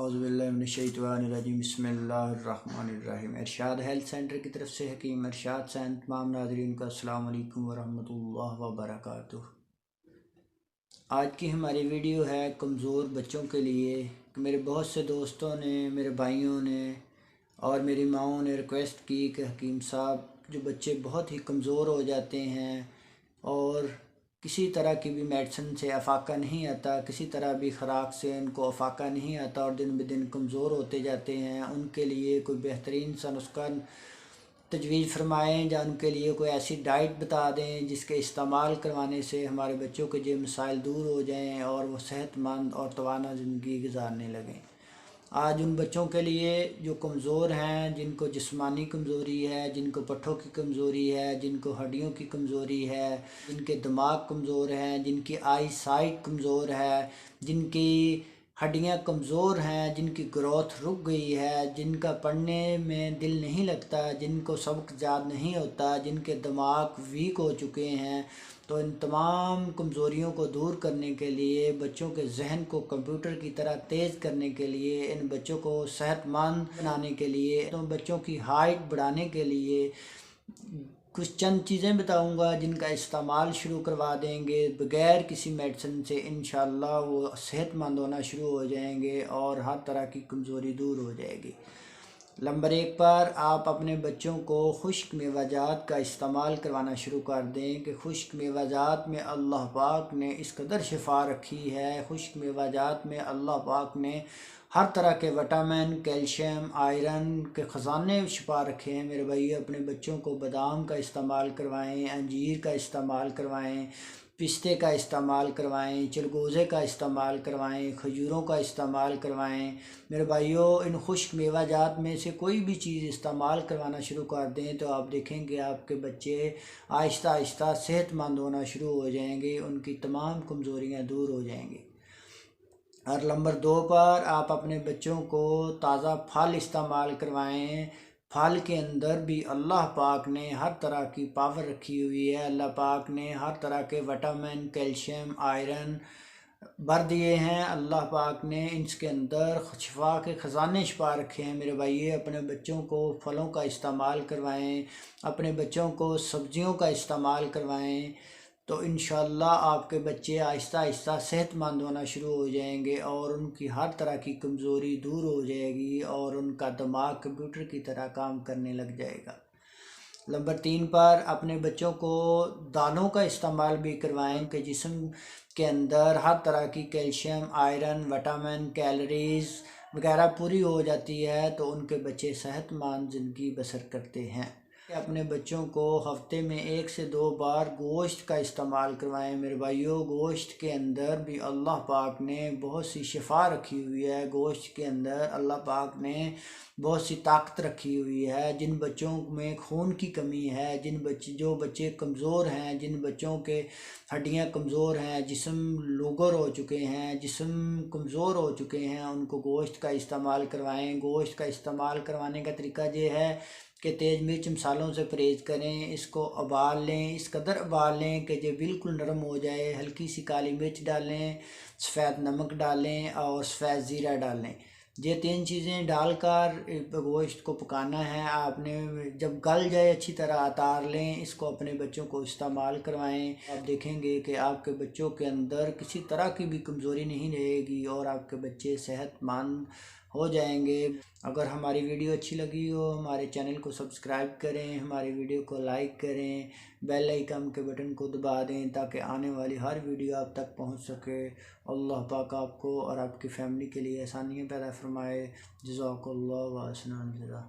औज़ुबिल्लाहिमिनश्शैतानिर्रजीम बिस्मिल्लाहिर्रहमानिर्रहीम। इरशाद health centre की तरफ से हकीम इरशाद सैन तमाम नाज़रीन का अस्सलाम वालेकुम वरहमतुल्लाहि वबरकातुहू। आज की हमारी वीडियो है कमज़ोर बच्चों के लिए। मेरे बहुत से दोस्तों ने, मेरे भाइयों ने और मेरी माओं ने रिक्वेस्ट की कि हकीम साहब, जो बच्चे बहुत ही कमज़ोर हो जाते हैं और किसी तरह की भी मेडिसिन से अफाका नहीं आता, किसी तरह भी ख़ुराक से उनको अफाका नहीं आता और दिन ब दिन कमज़ोर होते जाते हैं, उनके लिए कोई बेहतरीन सा नुस्खा तजवीज़ फरमाएँ या उनके लिए कोई ऐसी डाइट बता दें जिसके इस्तेमाल करवाने से हमारे बच्चों के जो मसाइल दूर हो जाएं और वो सेहतमंद और तवाना ज़िंदगी गुजारने लगें। आज उन बच्चों के लिए जो कमज़ोर हैं, जिनको जिस्मानी कमज़ोरी है, जिनको पट्ठों की कमज़ोरी है, जिनको हड्डियों की कमज़ोरी है, जिनके दिमाग कमज़ोर हैं, जिनकी आई साइट कमज़ोर है, जिनकी हड्डियां कमज़ोर हैं, जिनकी ग्रोथ रुक गई है, जिनका पढ़ने में दिल नहीं लगता, जिनको सबक याद नहीं होता, जिनके दिमाग वीक हो चुके हैं, तो इन तमाम कमज़ोरियों को दूर करने के लिए, बच्चों के जहन को कंप्यूटर की तरह तेज़ करने के लिए, इन बच्चों को सेहतमंद बनाने के लिए, तो बच्चों की हाइट बढ़ाने के लिए कुछ चंद चीज़ें बताऊंगा जिनका इस्तेमाल शुरू करवा देंगे बग़ैर किसी मेडिसिन से। इंशाअल्लाह वो सेहतमंद होना शुरू हो जाएंगे और हर तरह की कमज़ोरी दूर हो जाएगी। नंबर 1 पर आप अपने बच्चों को खुश्क मेवाजात का इस्तेमाल करवाना शुरू कर दें कि खुश्क मेवाजात में अल्लाह पाक ने इस कदर शिफा रखी है। खुश्क मेवाजात में अल्लाह पाक ने हर तरह के विटामिन, कैल्शियम, आयरन के ख़जाने छुपा रखे हैं। मेरे भाई, अपने बच्चों को बादाम का इस्तेमाल करवाएं, अंजीर का इस्तेमाल करवाएं, पिस्ते का इस्तेमाल करवाएं, चिलगोज़े का इस्तेमाल करवाएं, खजूरों का इस्तेमाल करवाएं। मेरे भाइयों, इन खुश्क मेवाजात में से कोई भी चीज़ इस्तेमाल करवाना शुरू कर दें तो आप देखेंगे आपके बच्चे आहिस्ता आहिस्ता सेहतमंद होना शुरू हो जाएंगे, उनकी तमाम कमज़ोरियाँ दूर हो जाएंगी। और नंबर 2 पर आप अपने बच्चों को ताज़ा फल इस्तेमाल करवाएं। फल के अंदर भी अल्लाह पाक ने हर तरह की पावर रखी हुई है। अल्लाह पाक ने हर तरह के विटामिन, कैल्शियम, आयरन भर दिए हैं। अल्लाह पाक ने इसके अंदर शिफा के ख़जाने छुपा रखे हैं। मेरे भाई, अपने बच्चों को फलों का इस्तेमाल करवाएं, अपने बच्चों को सब्ज़ियों का इस्तेमाल करवाएं, तो इंशाअल्लाह आपके बच्चे आहिस्ता आहिस्ता सेहतमंद होना शुरू हो जाएंगे और उनकी हर तरह की कमज़ोरी दूर हो जाएगी और उनका दिमाग कंप्यूटर की तरह काम करने लग जाएगा। नंबर 3 पर अपने बच्चों को दालों का इस्तेमाल भी करवाएं कि जिस्म के अंदर हर तरह की कैल्शियम, आयरन, विटामिन, कैलोरीज़ वगैरह पूरी हो जाती है, तो उनके बच्चे सेहतमंद ज़िंदगी बसर करते हैं। अपने बच्चों को हफ्ते में 1 से 2 बार गोश्त का इस्तेमाल करवाएं। मेरे भाइयों, गोश्त के अंदर भी अल्लाह पाक ने बहुत सी शिफा रखी हुई है। गोश्त के अंदर अल्लाह पाक ने बहुत सी ताकत रखी हुई है। जिन बच्चों में खून की कमी है, जो बच्चे कमज़ोर हैं, जिन बच्चों के हड्डियां कमज़ोर हैं, जिस्म लोगर हो चुके हैं, जिस्म कमज़ोर हो चुके हैं, उनको गोश्त का इस्तेमाल करवाएं। गोश्त का इस्तेमाल करवाने का तरीका ये है कि तेज़ मिर्च मसालों से परहेज़ करें, इसको उबाल लें, इस कदर उबाल लें कि ये बिल्कुल नरम हो जाए। हल्की सी काली मिर्च डालें, सफ़ेद नमक डालें और सफ़ेद ज़ीरा डालें। ये 3 चीज़ें डालकर गोश्त को पकाना है आपने। जब गल जाए अच्छी तरह उतार लें, इसको अपने बच्चों को इस्तेमाल करवाएं। आप देखेंगे कि आपके बच्चों के अंदर किसी तरह की भी कमज़ोरी नहीं रहेगी और आपके बच्चे सेहतमंद हो जाएंगे। अगर हमारी वीडियो अच्छी लगी हो, हमारे चैनल को सब्सक्राइब करें, हमारी वीडियो को लाइक करें, बेल आइकन के बटन को दबा दें ताकि आने वाली हर वीडियो आप तक पहुंच सके। अल्लाह पाक आपको और आपकी फ़ैमिली के लिए आसानियाँ पैदा फरमाए। जज़ाकल्लाहु व अहसन जज़ा।